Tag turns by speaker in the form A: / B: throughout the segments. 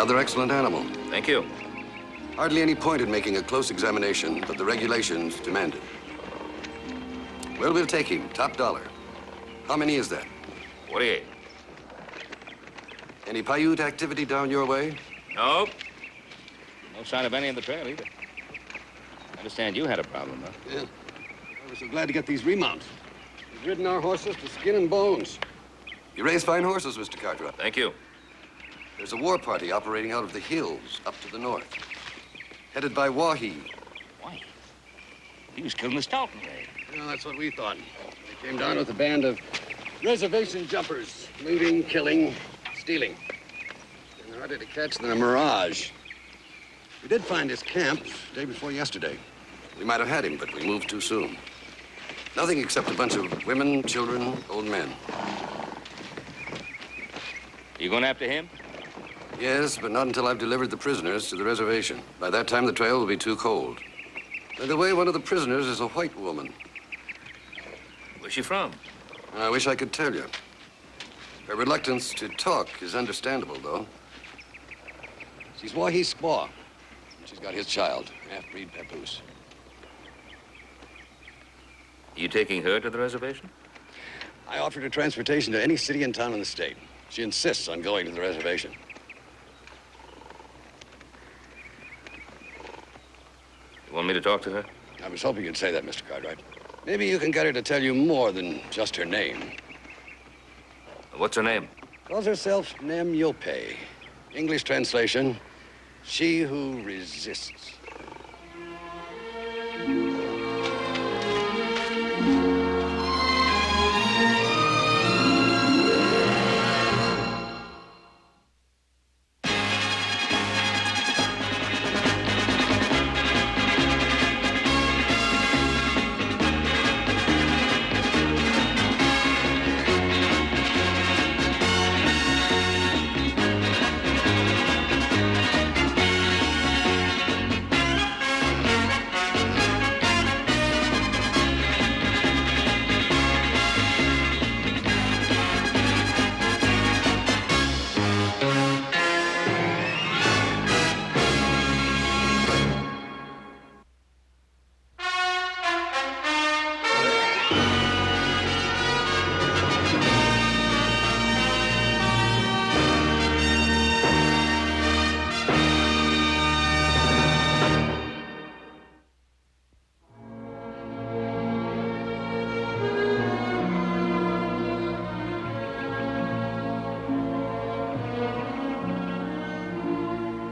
A: Another excellent animal.
B: Thank you.
A: Hardly any point in making a close examination, but the regulations demand it. Well, we'll take him, top dollar. How many is that?
B: 48.
A: Any Paiute activity down your way?
B: Nope. No sign of any in the trail either. I understand you had a problem, huh?
A: Yeah. I was so glad to get these remounts. We've ridden our horses to skin and bones. You raise fine horses, Mr. Cartwright.
B: Thank you.
A: There's a war party operating out of the hills up to the north, headed by Wahi.
B: Why? He was killed in the Stoughton raid.
A: Well, that's what we thought. They came down with a band of reservation jumpers, looting, killing, stealing. And they're harder to catch than a mirage. We did find his camp the day before yesterday. We might have had him, but we moved too soon. Nothing except a bunch of women, children, old men.
B: You going after him?
A: Yes, but not until I've delivered the prisoners to the reservation. By that time, the trail will be too cold. By the way, one of the prisoners is a white woman.
B: Where's she from?
A: I wish I could tell you. Her reluctance to talk is understandable, though. She's Wahi's squaw. She's got his child, half-breed papoose.
B: You taking her to the reservation?
A: I offered her transportation to any city and town in the state. She insists on going to the reservation.
B: You want me to talk to her?
A: I was hoping you'd say that, Mr. Cartwright. Maybe you can get her to tell you more than just her name.
B: What's her name?
A: Calls herself Nem Yope. English translation, she who resists.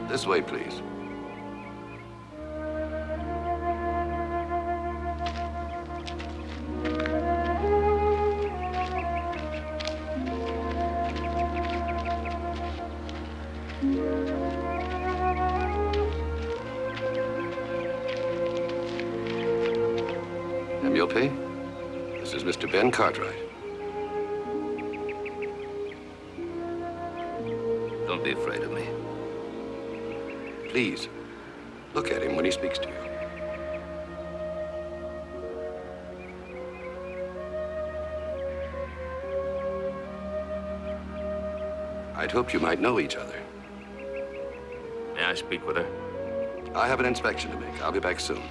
A: This way, please. Yope, this is Mr. Ben Cartwright.
B: Don't be afraid of me.
A: Please, look at him when he speaks to you. I'd hoped you might know each other.
B: May I speak with her?
A: I have an inspection to make. I'll be back soon.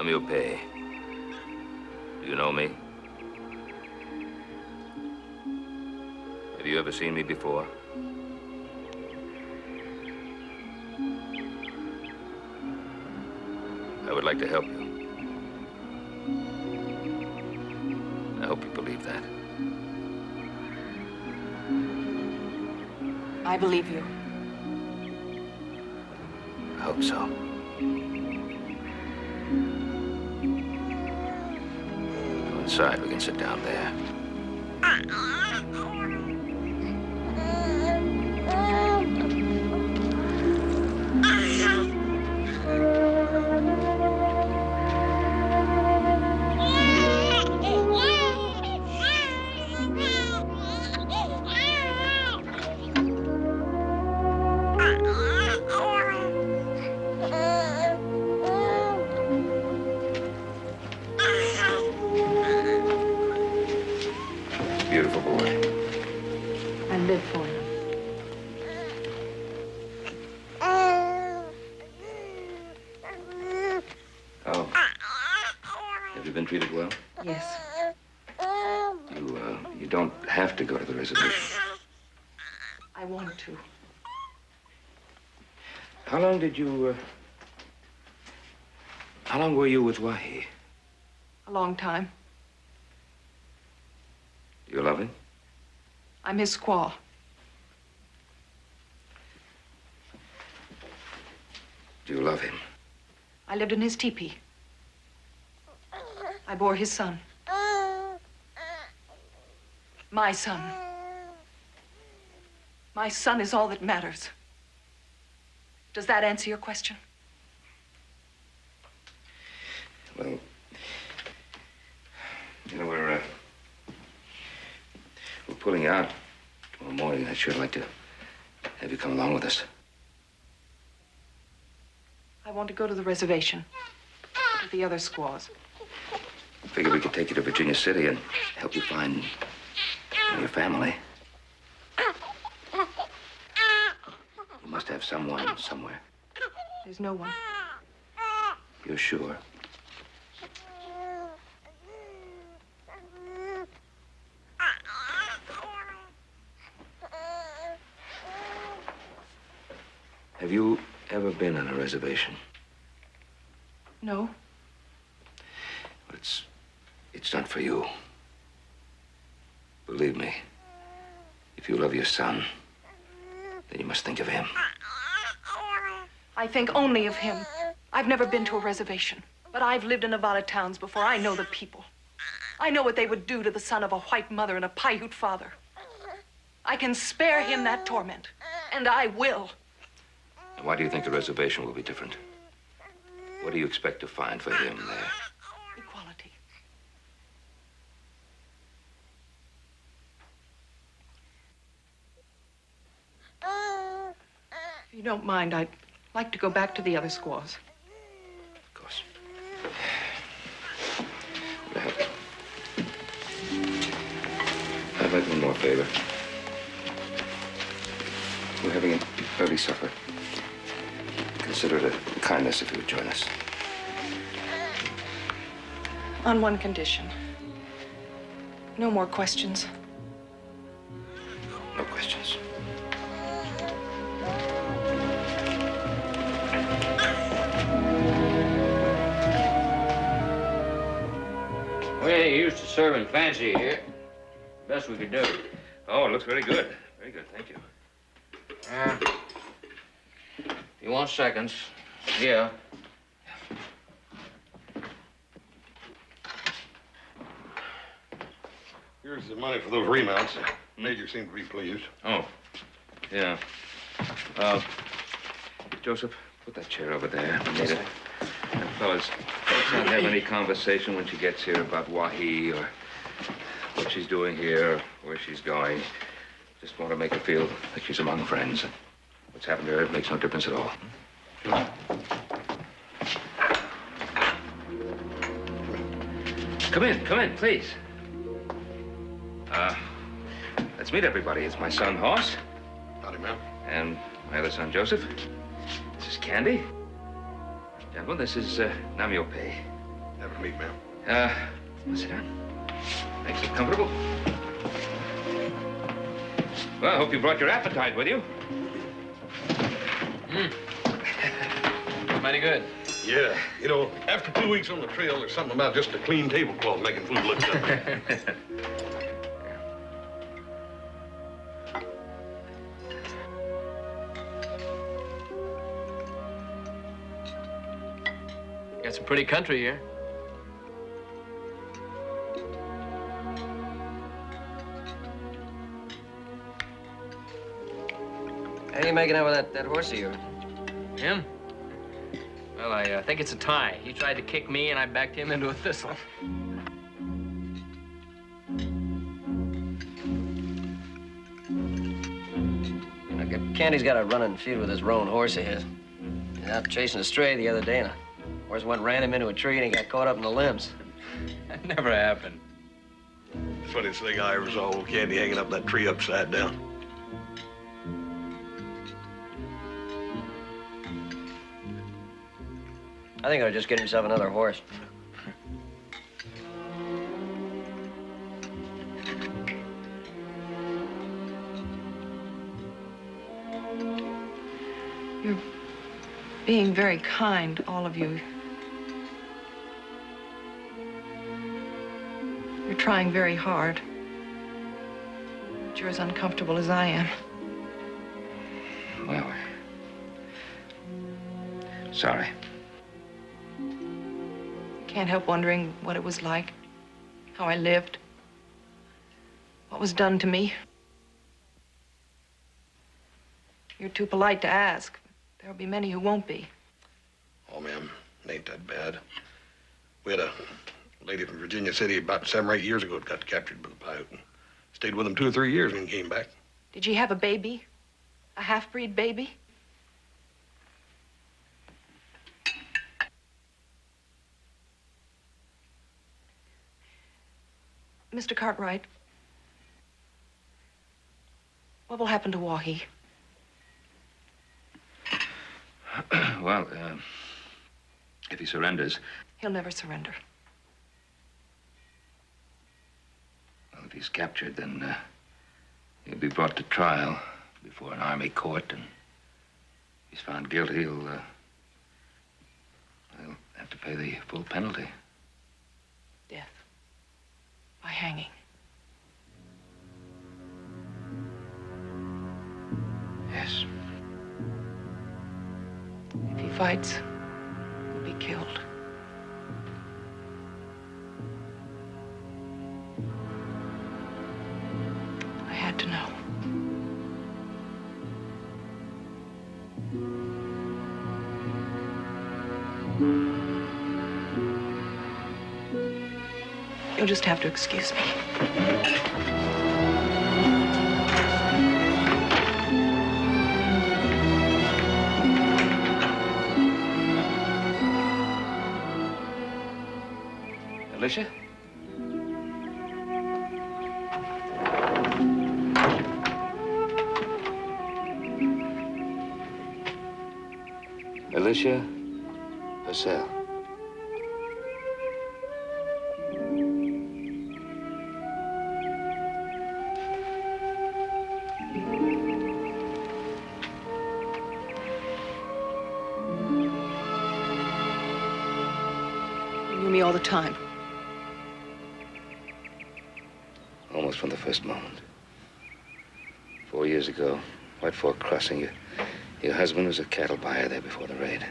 B: Yope. Do you know me? Have you ever seen me before? I would like to help you. I hope you believe that.
C: I believe you.
B: I hope so. Inside, we can sit down there.
C: you've been treated well?
D: Yes.
C: You don't have to go to the reservation.
D: I want to.
C: How long were you with Wahi?
D: A long time.
C: Do you love him?
D: I'm his squaw.
C: Do you love him?
D: I lived in his teepee. I bore his son. My son. My son is all that matters. Does that answer your question?
C: Well, you know, we're pulling out tomorrow morning. I'd sure like to have you come along with us.
D: I want to go to the reservation with the other squaws.
C: I figured we could take you to Virginia City and help you find your family. You must have someone somewhere.
D: There's no one.
C: You're sure? Have you ever been on a reservation?
D: No.
C: Well, it's not for you. Believe me, if you love your son, then you must think of him.
D: I think only of him. I've never been to a reservation, but I've lived in Nevada towns before. I know the people. I know what they would do to the son of a white mother and a Paiute father. I can spare him that torment, and I will.
C: And why do you think the reservation will be different? What do you expect to find for him there?
D: Equality. If you don't mind, I'd like to go back to the other squaws.
C: Of course. Now, I'd like one more favor. We're having an early supper. Consider it a kindness if you would join us.
D: On one condition. No more questions.
C: No questions.
E: We ain't used to serving fancy here. Best we could do.
C: Oh, it looks very good. Very good, thank you.
E: If you want seconds, yeah.
F: Here's the money for those remounts. Major seemed to be pleased.
C: Oh, yeah. Joseph, put that chair over there. Yes, and fellas, let's not have any conversation when she gets here about Wahi or what she's doing here, or where she's going. Just want to make her feel like she's among friends. What's happened to her, it makes no difference at all. Come in, please. Let's meet everybody. It's my son, Hoss.
F: Howdy, ma'am.
C: And my other son, Joseph. This is Candy. Gentlemen, this is Namiope.
F: Never meet, ma'am.
C: Sit down. Make it comfortable. Well, I hope you brought your appetite with you.
E: Mighty good.
F: Yeah. You know, after 2 weeks on the trail, there's something about just a clean tablecloth making food look good.
E: Got some pretty country here.
G: How are you making out with that horse of yours?
E: Him? Well, I think it's a tie. He tried to kick me, and I backed him into a thistle.
G: Candy's got a running feud with this roan horse of his. He's out chasing a stray the other day, and a horse ran him into a tree, and he got caught up in the limbs.
E: That never happened.
F: Funniest thing I ever saw, old Candy hanging up that tree upside down.
G: I think I ought to just get himself another horse.
D: being very kind, all of you. You're trying very hard. But you're as uncomfortable as I am.
C: Well, sorry.
D: Can't help wondering what it was like, how I lived, what was done to me. You're too polite to ask. There'll be many who won't be.
F: Oh, ma'am, it ain't that bad. We had a lady from Virginia City about 7 or 8 years ago that got captured by the Paiute and stayed with them 2 or 3 years and came back.
D: Did she have a baby? A half-breed baby? Mr. Cartwright, what will happen to Wahi?
C: Well, if he surrenders...
D: He'll never surrender.
C: Well, if he's captured, then he'll be brought to trial before an army court, and if he's found guilty, he'll have to pay the full penalty.
D: Death. By hanging.
C: Yes.
D: If he fights, he'll be killed. I had to know. You'll just have to excuse me.
C: Alicia? Alicia Purcell.
D: You knew me all the time.
C: Almost from the first moment. 4 years ago, White Fork Crossing, your husband was a cattle buyer there before the raid.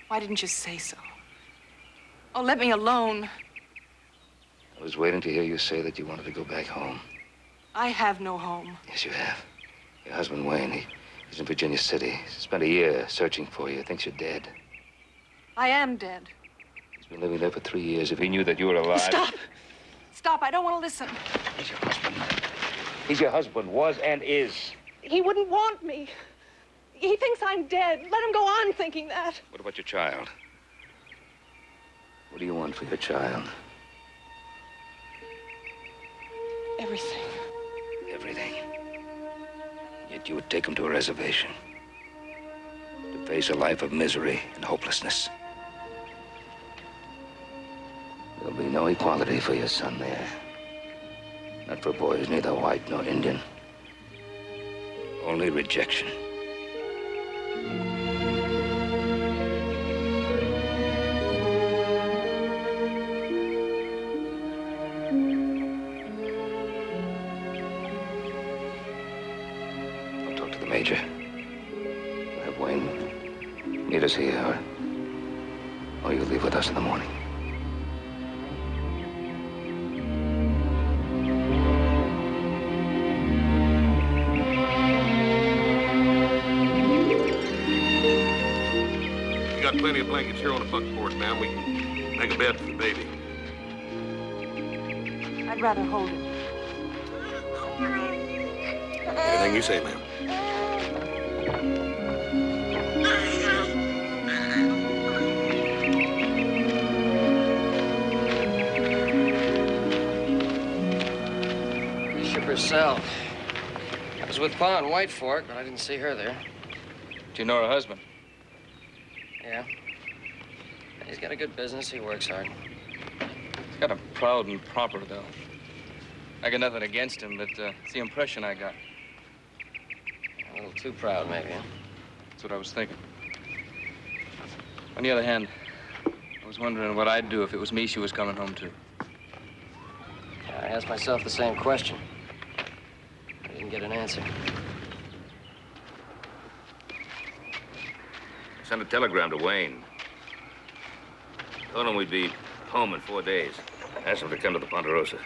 D: Why didn't you say so? Oh, let me alone.
C: I was waiting to hear you say that you wanted to go back home.
D: I have no home.
C: Yes, you have. Your husband, Wayne, he's in Virginia City. He spent a year searching for you. Thinks you're dead.
D: I am dead.
C: He's been living there for 3 years. If he knew that you were alive...
D: Stop! Stop, I don't want to listen.
C: He's your husband. He's your husband, was and is.
D: He wouldn't want me. He thinks I'm dead. Let him go on thinking that.
C: What about your child? What do you want for your child?
D: Everything.
C: Everything. Yet you would take him to a reservation. To face a life of misery and hopelessness. There'll be no equality for your son there. Not for boys, neither white nor Indian. Only rejection. I'll talk to the major. We'll have Wayne meet us here, or you'll leave with us in the morning.
F: Plenty of blankets here on the buck porch, ma'am. We can make a bed for the baby.
D: I'd rather hold it.
F: Anything you say, ma'am.
G: Bishop herself. I was with Pa in White Fork, but I didn't see her there.
E: Do you know her husband?
G: Yeah. He's got a good business. He works hard.
E: He's got a proud and proper, though. I got nothing against him, but it's the impression I got.
G: A little too proud, maybe, huh?
E: That's what I was thinking. On the other hand, I was wondering what I'd do if it was me she was coming home to.
G: I asked myself the same question. I didn't get an answer.
B: Sent a telegram to Wayne. Told him we'd be home in 4 days. Asked him to come to the Ponderosa.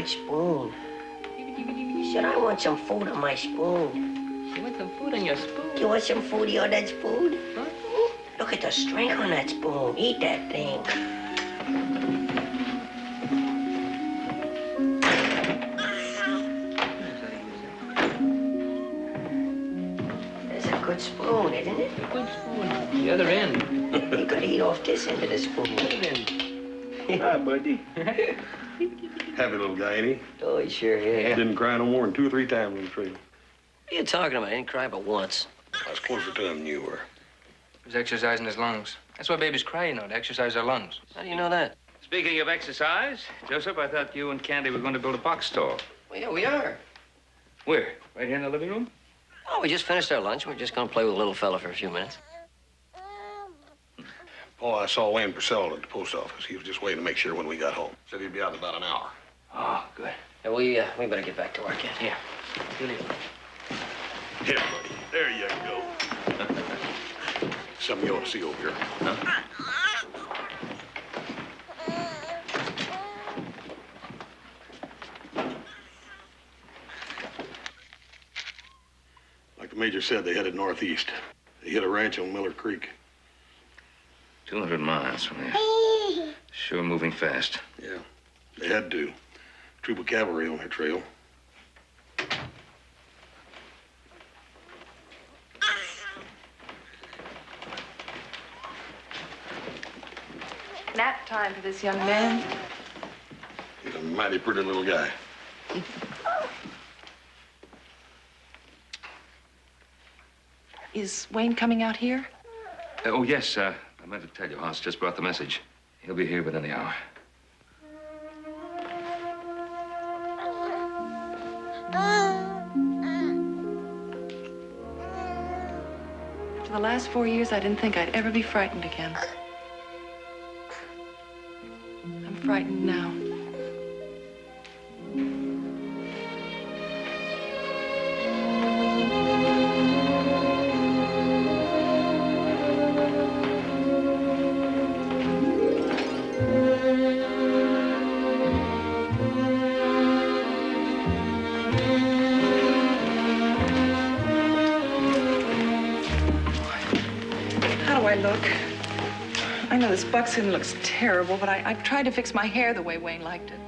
H: Spoon. He said, I want some food on my spoon.
E: You want some food on your spoon?
H: You want some food on that spoon? Huh? Look at the strength on that spoon. Eat that thing. That's a good spoon, isn't it?
E: A good spoon. The other end.
H: You could eat off this end of the spoon.
E: The other end.
F: Hi, buddy. Happy little guy, ain't he?
G: Oh, he sure is.
F: Didn't cry no more than 2 or 3 times on the trail.
G: What are you talking about? I didn't cry but once.
F: I was closer to him than you were.
E: He was exercising his lungs. That's why babies cry, you know, to exercise their lungs.
G: How do you know that?
B: Speaking of exercise, Joseph, I thought you and Candy were going to build a box store.
G: Well, yeah, we are.
B: Where? Right here in the living room?
G: Oh, we just finished our lunch. We're just going to play with the little fella for a few minutes.
F: Oh, I saw Wayne Purcell at the post office. He was just waiting to make sure when we got home. Said he'd be out in about an hour.
E: Oh, good.
G: Yeah, we better get back to work, kid.
E: Yeah. Good evening.
F: Here, buddy. There you go. Something you ought to see over here. Huh? Like the Major said, they headed northeast. They hit a ranch on Miller Creek.
B: 200 miles from there. Sure moving fast.
F: Yeah, they had to. Troop of cavalry on their trail.
D: Nap time for this young man.
F: He's a mighty pretty little guy.
D: Is Wayne coming out here?
C: Oh, yes. I meant to tell you. Hans just brought the message. He'll be here within the hour.
D: For the last 4 years, I didn't think I'd ever be frightened again. I'm frightened now. I know this buckskin looks terrible, but I've tried to fix my hair the way Wayne liked it.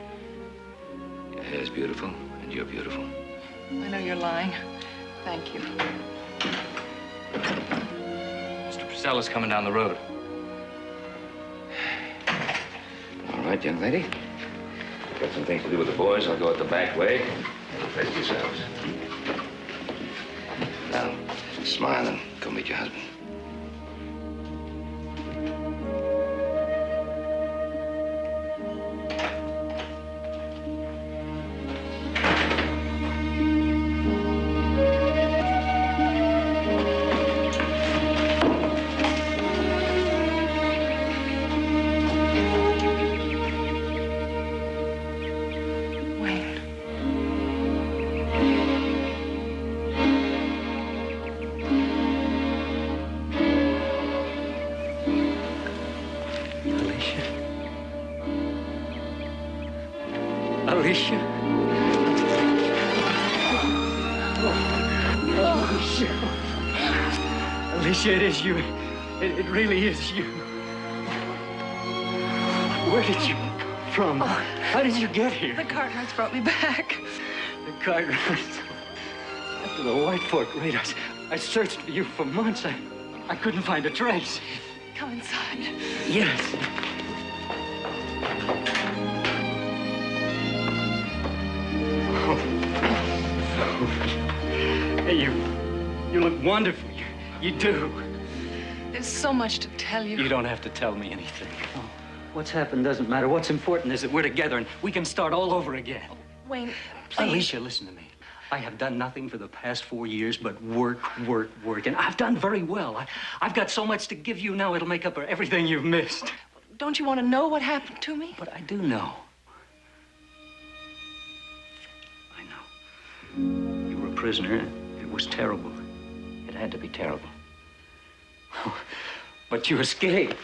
C: Your hair's beautiful, and you're beautiful.
D: I know you're lying. Thank you.
E: Mr. Purcell is coming down the road.
C: All right, young lady. Got some things to do with the boys. I'll go out the back way. Rest yourselves. Now, smile and go meet your husband.
I: Alicia. Alicia, it is you. It really is you. Where did you come from? How did you get here?
D: The Cartwrights brought me back.
I: The Cartwrights. After the White Fork raid, I searched for you for months. I couldn't find a trace.
D: Come inside.
I: Yes. Hey, you look wonderful. You do.
D: There's so much to tell you.
I: You don't have to tell me anything. Oh, what's happened doesn't matter. What's important is that we're together and we can start all over again.
D: Wayne, please.
I: Alicia, listen to me. I have done nothing for the past 4 years but work. And I've done very well. I've got so much to give you now, it'll make up for everything you've missed.
D: Don't you want to know what happened to me?
I: But I do know. I know. You were a prisoner. It was terrible. It had to be terrible. But you escaped.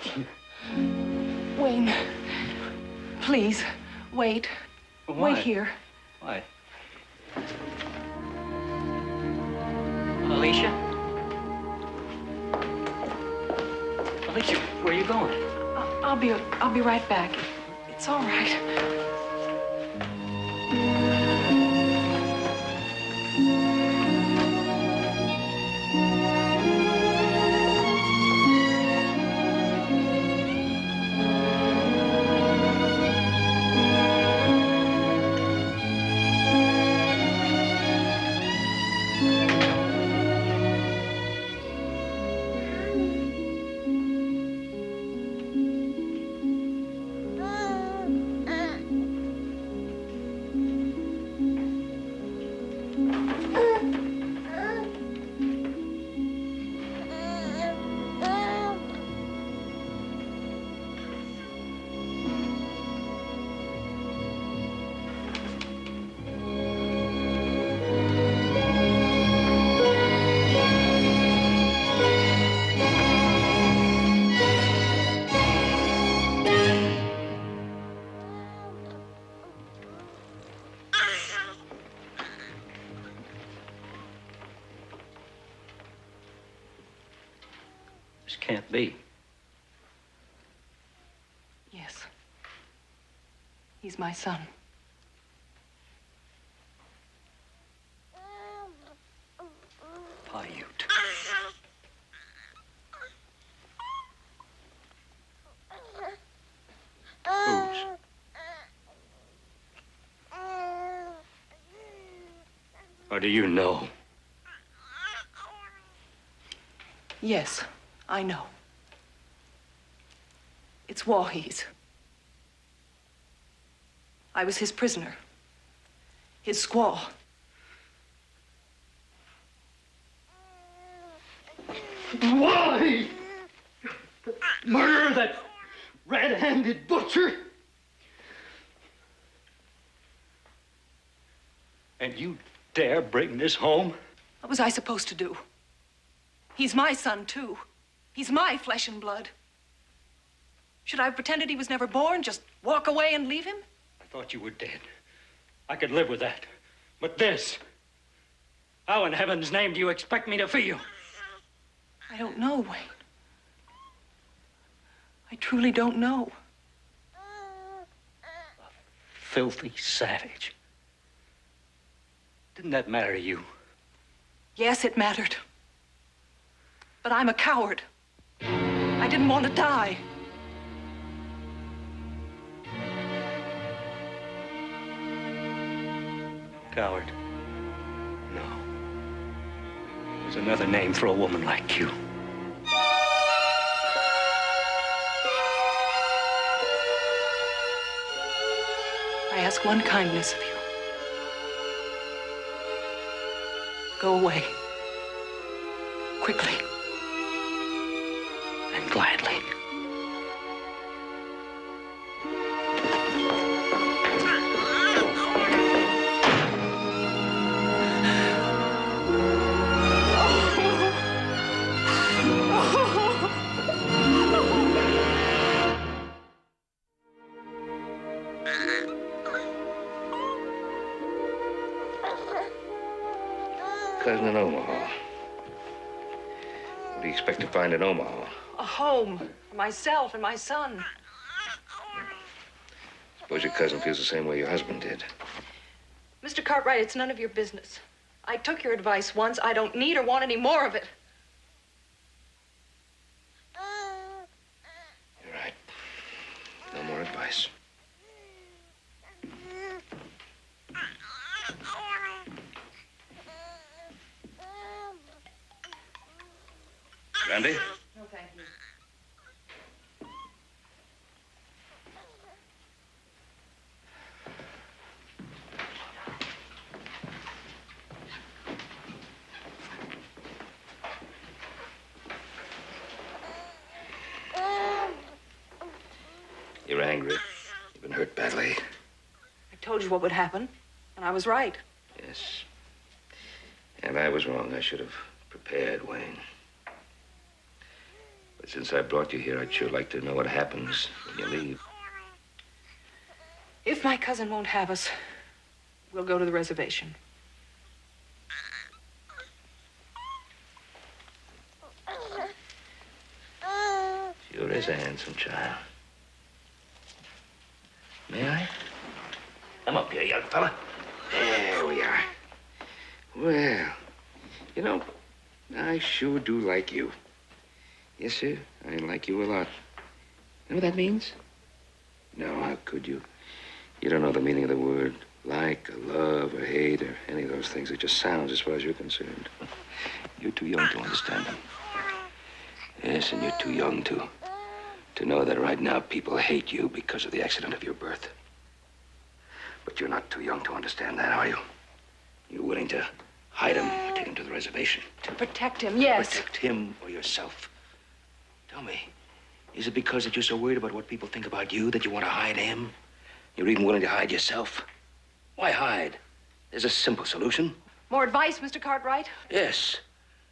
D: Wayne, please, wait.
I: Why?
D: Wait here.
I: Why? Alicia? Alicia, where are you going?
D: I'll be right back. It's all right.
I: Can't be.
D: Yes. He's my son.
I: Paiute. Whose? Or do you know?
D: Yes, I know. It's Wahhe's. I was his prisoner. His squaw.
I: Why? Murder that red-handed butcher? And you dare bring this home?
D: What was I supposed to do? He's my son, too. He's my flesh and blood. Should I have pretended he was never born? Just walk away and leave him?
I: I thought you were dead. I could live with that. But this... how in heaven's name do you expect me to feel?
D: I don't know, Wayne. I truly don't know.
I: A filthy savage. Didn't that matter to you?
D: Yes, it mattered. But I'm a coward. I didn't want to die.
I: Coward? No. There's another name for a woman like you.
D: I ask one kindness of you. Go away. Quickly.
I: And gladly.
B: Cousin in Omaha.
C: do you expect to find in Omaha?
D: A home for myself and my son.
C: Suppose your cousin feels the same way your husband did.
D: Mr. Cartwright, it's none of your business. I took your advice once. I don't need or want any more of it.
C: You're right. No more advice. Randy?
D: No, thank you.
C: You're angry. You've been hurt badly.
D: I told you what would happen, and I was right.
C: Yes. And I was wrong. I should have prepared, Wayne. But since I brought you here, I'd sure like to know what happens when you leave.
D: If my cousin won't have us, we'll go to the reservation.
C: Sure is a handsome child. May I? Come up here, young fella. There we are. Well, you know, I sure do like you. Yes, sir, I like you a lot. You know what that means? No, how could you? You don't know the meaning of the word like, or love, or hate, or any of those things. It just sounds as far as you're concerned. You're too young to understand them. Yes, and you're too young to know that right now people hate you because of the accident of your birth. But you're not too young to understand that, are you? You're willing to hide him or take him to the reservation.
D: To protect him, yes.
C: Protect him or yourself. Tell me, is it because that you're so worried about what people think about you that you want to hide him? You're even willing to hide yourself? Why hide? There's a simple solution.
D: More advice, Mr. Cartwright?
C: Yes.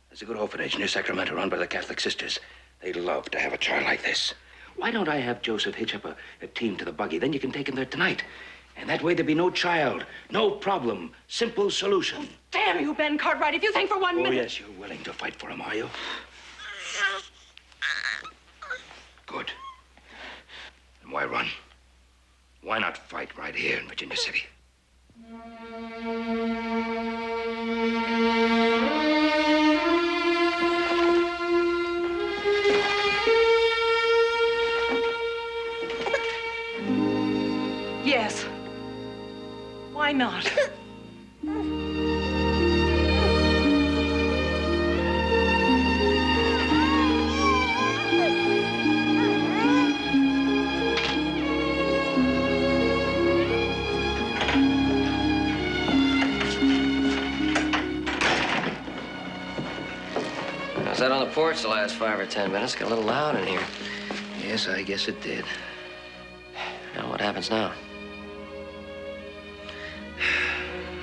C: There's a good orphanage near Sacramento run by the Catholic Sisters. They'd love to have a child like this. Why don't I have Joseph hitch up a team to the buggy? Then you can take him there tonight. And that way there'd be no child, no problem. Simple solution.
D: Damn you, Ben Cartwright, if you think for 1 minute...
C: Oh, yes, you're willing to fight for him, are you? Good. And why run? Why not fight right here in Virginia City?
D: Yes. Why not?
G: I was out on the porch the last 5 or 10 minutes. Got a little loud in here.
C: Yes, I guess it did.
G: Now, what happens now?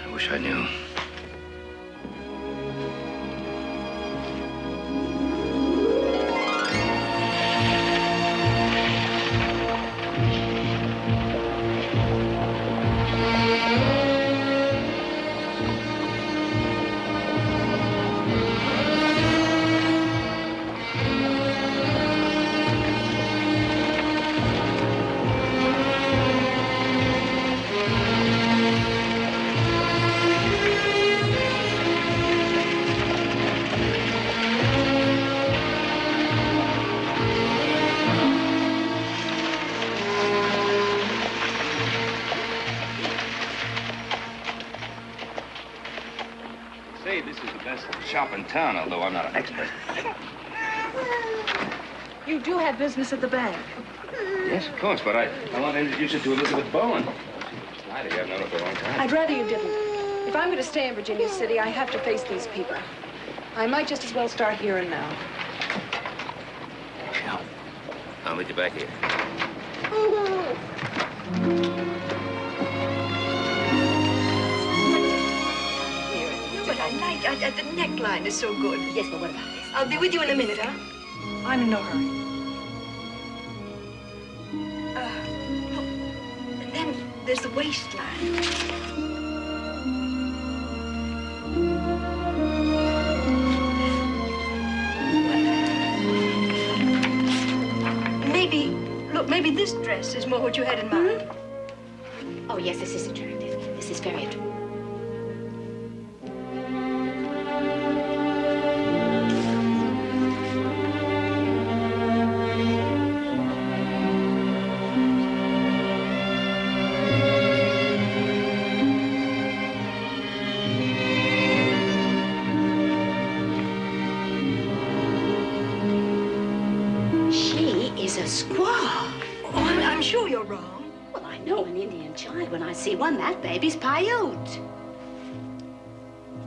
C: I wish I knew. Shop in town, although I'm not an expert.
D: You do have business at the bank.
C: Yes, of course, but I want to introduce you to Elizabeth Bowen. Snyder, I've known her for a long time.
D: I'd rather you didn't. If I'm going to stay in Virginia City, I have to face these people. I might just as well start here and now.
C: Yeah.
B: I'll meet you back here.
J: But I like the neckline is so good.
H: Yes, but what about this?
J: I'll be with you in a minute, huh?
D: I'm in no hurry.
J: Look, and then there's the waistline. more what you had in mind.
K: Oh, yes, this is attractive. This is very attractive. A squaw.
J: Oh, I'm sure you're wrong.
K: Well, I know an Indian child when I see one. That baby's Paiute.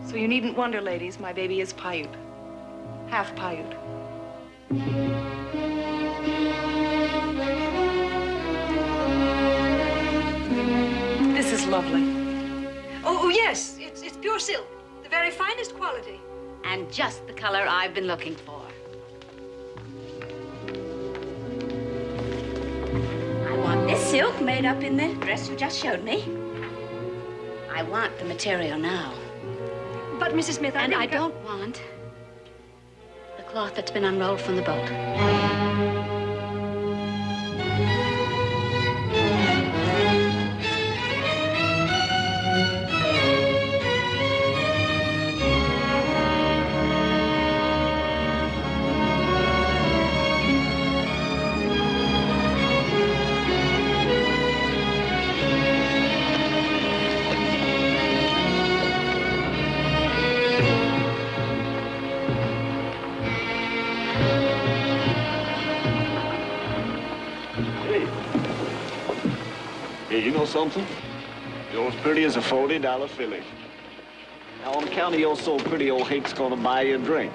D: So you needn't wonder, ladies, my baby is Paiute. Half Paiute. This is lovely.
J: Oh, yes. It's pure silk. The very finest quality.
K: And just the color I've been looking for. This silk made up in the dress you just showed me. I want the material now.
J: But, Mrs. Smith,
K: I don't want the cloth that's been unrolled from the boat.
L: You know something? You're as pretty as a $40 filly. Now, on account of you're so pretty, old Hake's gonna buy you a drink.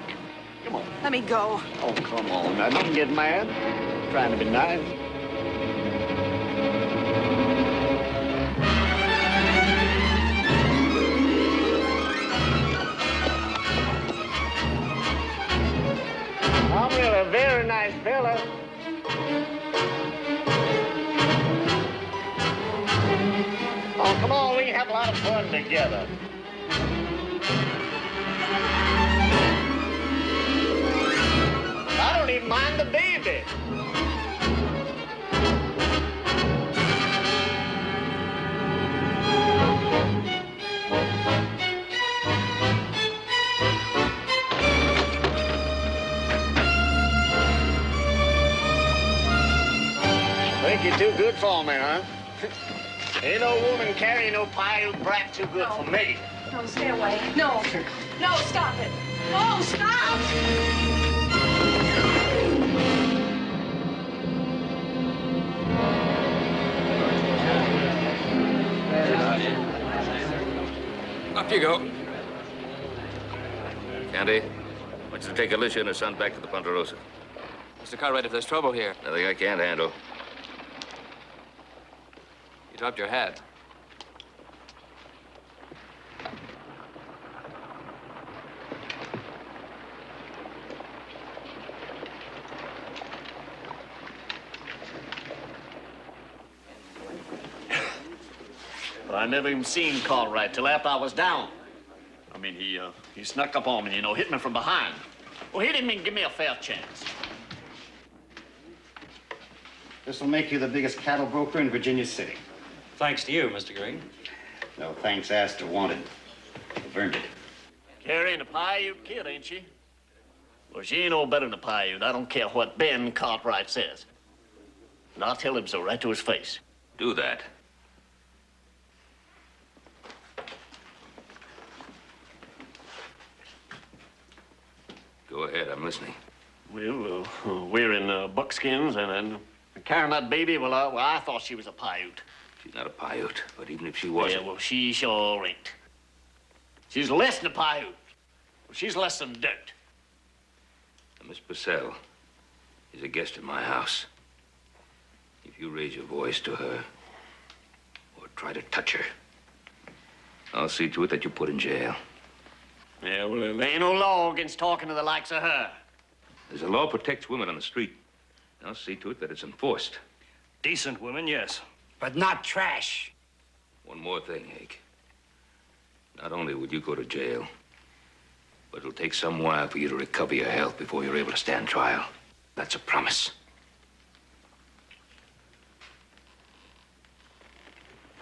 L: Come on.
D: Let me go.
L: Oh, come on. Now, don't get mad. I'm trying to be nice. I'm really a very nice fella. Oh, come on, we can have a lot of fun together. I don't even mind the baby. Think you're too good for me, huh? Ain't no woman carrying no Paiute brat too good for me.
D: No, stay away. No. No, stop it. No, stop!
B: Up you go. Candy, I want you to take Alicia and her son back to the Ponderosa.
E: Mr. Cartwright, if there's trouble here.
B: Nothing I can't handle.
E: You dropped your hat.
L: Well, I never even seen Cartwright till after I was down. I mean, he snuck up on me, you know, hit me from behind. Well, he didn't even give me a fair chance.
M: This will make you the biggest cattle broker in Virginia City.
I: Thanks to you, Mr. Green.
M: No thanks asked or wanted. You've earned it.
L: Carrying a Paiute kid, ain't she? Well, she ain't no better than a Paiute. I don't care what Ben Cartwright says. And I'll tell him so right to his face.
B: Do that. Go ahead, I'm listening.
L: Well, wearing buckskins and carrying that baby, well, I thought she was a Paiute.
B: She's not a Paiute, but even if she wasn't...
L: Yeah, well, she sure ain't. She's less than a Paiute. Well, she's less than dirt.
B: Now, Miss Purcell is a guest in my house. If you raise your voice to her or try to touch her, I'll see to it that you're put in jail.
L: Yeah, well, there ain't no law against talking to the likes of her.
B: There's a law protects women on the street. I'll see to it that it's enforced.
I: Decent women, yes.
M: But not trash.
B: One more thing, Hake. Not only will you go to jail, but it'll take some while for you to recover your health before you're able to stand trial. That's a promise.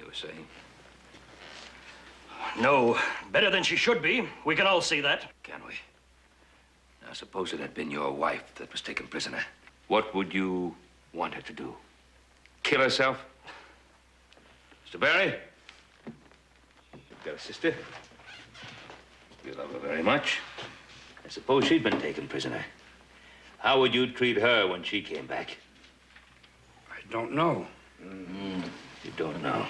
B: were saying.
N: No, better than she should be. We can all see that.
B: Can we? Now, suppose it had been your wife that was taken prisoner. What would you want her to do? Kill herself? Mr. Barry? You've got a sister. You love her very much. I suppose she'd been taken prisoner. How would you treat her when she came back?
A: I don't know.
B: You don't know.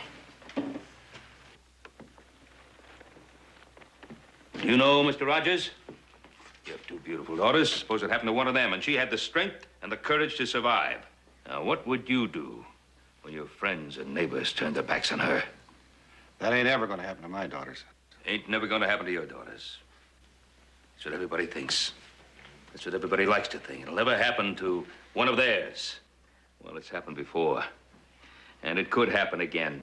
B: Do you know, Mr. Rogers? You have two beautiful daughters. Suppose it happened to one of them, and she had the strength and the courage to survive. Now, what would you do when your friends and neighbors turned their backs on her?
A: That ain't ever gonna happen to my daughters.
B: Ain't never gonna happen to your daughters. That's what everybody thinks. That's what everybody likes to think. It'll never happen to one of theirs. Well, it's happened before. And it could happen again.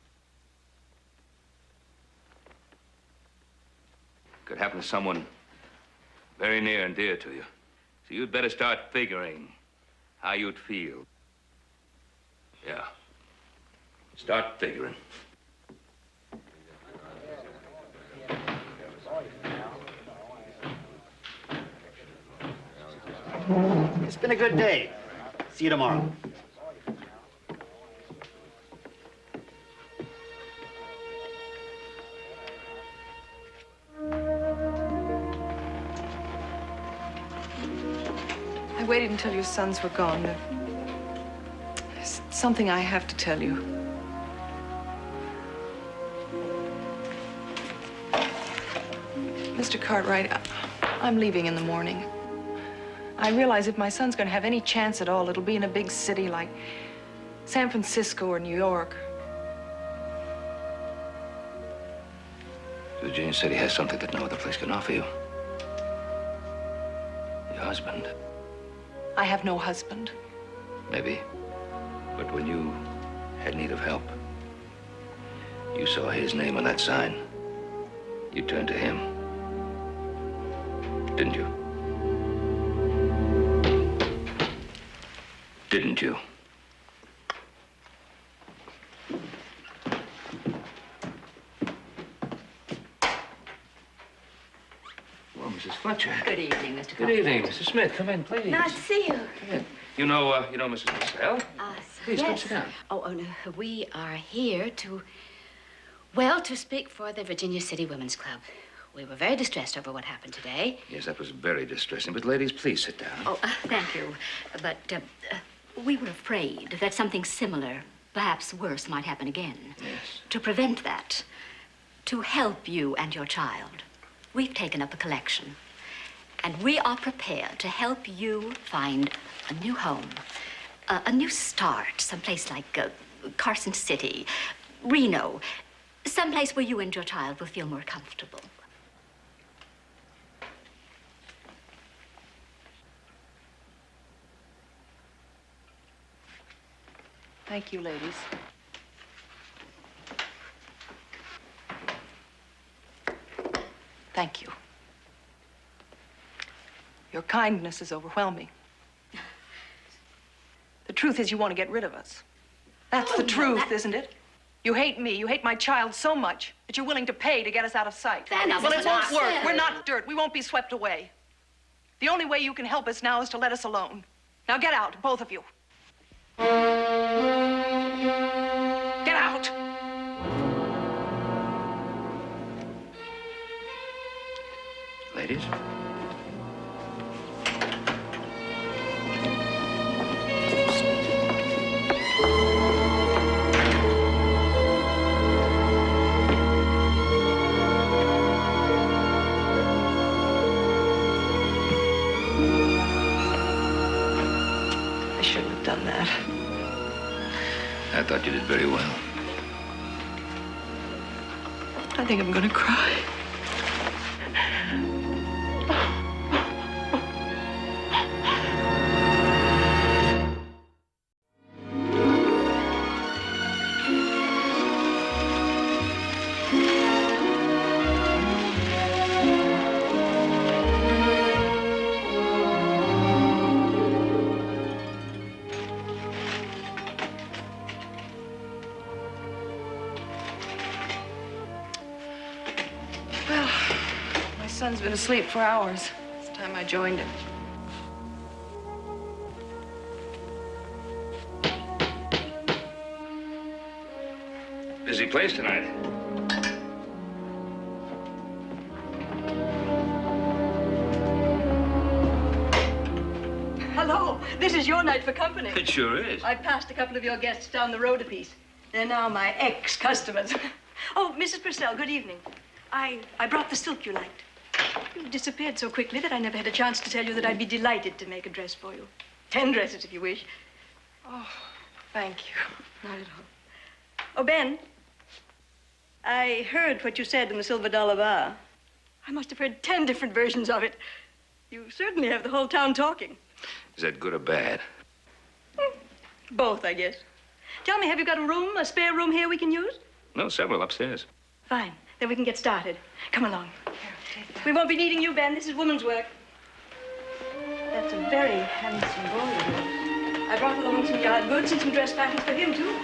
B: It could happen to someone very near and dear to you. So you'd better start figuring how you'd feel. Yeah. Start figuring.
M: It's been a good day. See you tomorrow.
D: I waited until your sons were gone. There's something I have to tell you. Mr. Cartwright, I'm leaving in the morning. I realize if my son's going to have any chance at all, it'll be in a big city like San Francisco or New York.
B: Virginia City has something that no other place can offer you. Your husband.
D: I have no husband.
B: Maybe. But when you had need of help, you saw his name on that sign. You turned to him. Didn't you? Didn't you? Well, Mrs. Fletcher.
K: Good evening, Mr.
B: Good evening, Mrs. Smith. Come in, please.
K: Nice to see you.
B: Come in. You know Mrs. Purcell? Please, come
K: Yes.
B: sit down.
K: Oh, no. We are here to, well, to speak for the Virginia City Women's Club. We were very distressed over what happened today.
B: Yes, that was very distressing. But ladies, please sit down.
K: Oh, thank you. But we were afraid that something similar, perhaps worse, might happen again.
B: Yes.
K: To prevent that, to help you and your child, we've taken up a collection. And we are prepared to help you find a new home, a new start, someplace like Carson City, Reno, someplace where you and your child will feel more comfortable.
D: Thank you, ladies. Thank you. Your kindness is overwhelming. The truth is you want to get rid of us. That's the truth, isn't it? You hate me, you hate my child so much that you're willing to pay to get us out of sight.
K: Well,
D: it won't work. We're not dirt. We won't be swept away. The only way you can help us now is to let us alone. Now get out, both of you. Get out!
B: Ladies?
D: I shouldn't have done that.
B: I thought you did very well.
D: I think I'm gonna cry. son's been asleep for hours. It's time I joined him.
C: Busy place tonight.
J: Hello. This is your night for company.
C: It sure is.
J: I passed a couple of your guests down the road a piece. They're now my ex-customers. Oh, Mrs. Purcell, good evening. I brought the silk you liked. You disappeared so quickly that I never had a chance to tell you that I'd be delighted to make a dress for you. 10 dresses, if you wish.
D: Oh, thank you.
J: Not at all. Oh, Ben, I heard what you said in the $Silver Bar. I must have heard 10 different versions of it. You certainly have the whole town talking.
C: Is that good or bad?
J: Both, I guess. Tell me, have you got a spare room here we can use?
C: No, several upstairs.
J: Fine. Then we can get started. Come along. We won't be needing you, Ben. This is woman's work. That's a very handsome boy of yours. I brought along some yard goods and some dress patterns for him, too.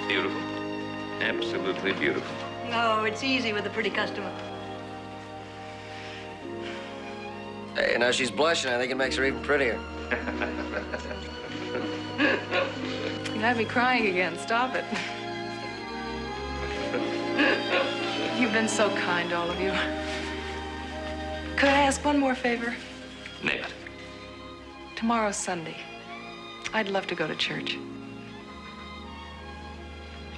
C: Beautiful. Absolutely beautiful.
J: No, it's easy with a pretty customer.
G: Hey, now she's blushing. I think it makes her even prettier.
D: You have me crying again. Stop it. You've been so kind, all of you. Could I ask one more favor?
C: Name it.
D: Tomorrow's Sunday. I'd love to go to church.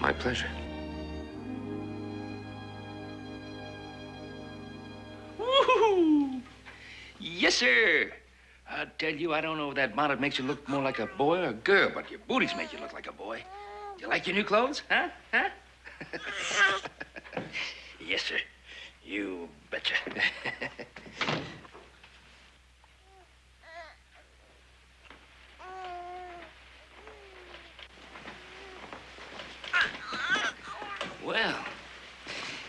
C: My pleasure.
B: Woo-hoo! Yes, sir. I tell you, I don't know if that bonnet makes you look more like a boy or a girl, but your booties make you look like a boy. Do you like your new clothes, huh? Huh? Yes, sir. You betcha. Well,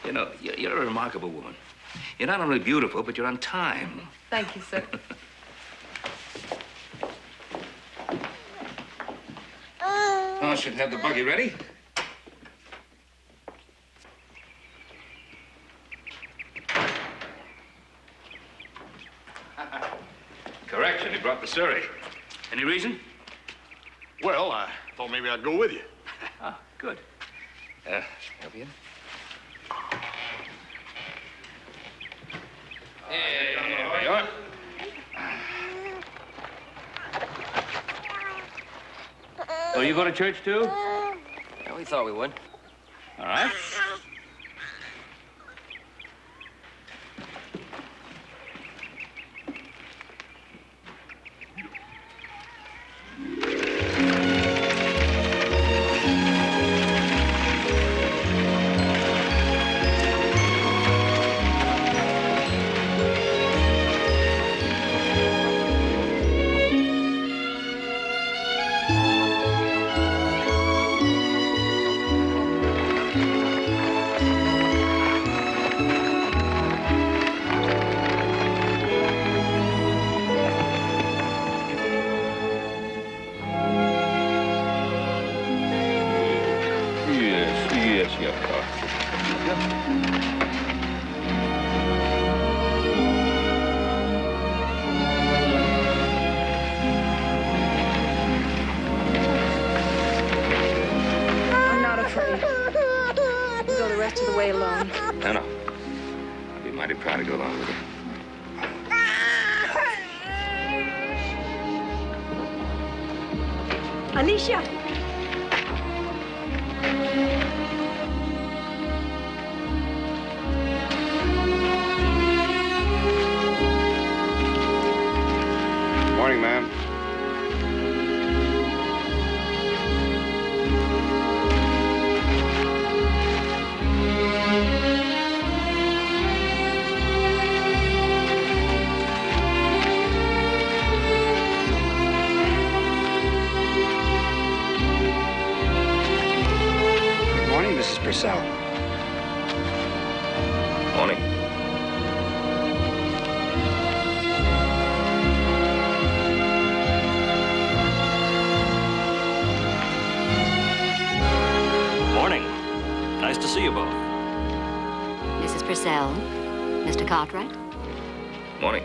B: you know, you're a remarkable woman. You're not only beautiful, but you're on time.
D: Thank you, sir.
C: Oh, I should have the buggy ready. Correction, he brought the Surrey. Any reason?
F: Well, I thought maybe I'd go with you.
B: Ah, good. Help you? There we are. Oh, you go to church, too?
G: Yeah, we thought we would.
B: All right.
D: I'm not afraid. You can go the rest of the way alone.
C: No, no. I'd be mighty proud to go along with you.
J: Alicia!
A: Morning, ma'am. Good morning, Mrs. Purcell.
C: Morning.
N: see you both.
K: Mrs. Purcell, Mr. Cartwright.
B: Morning.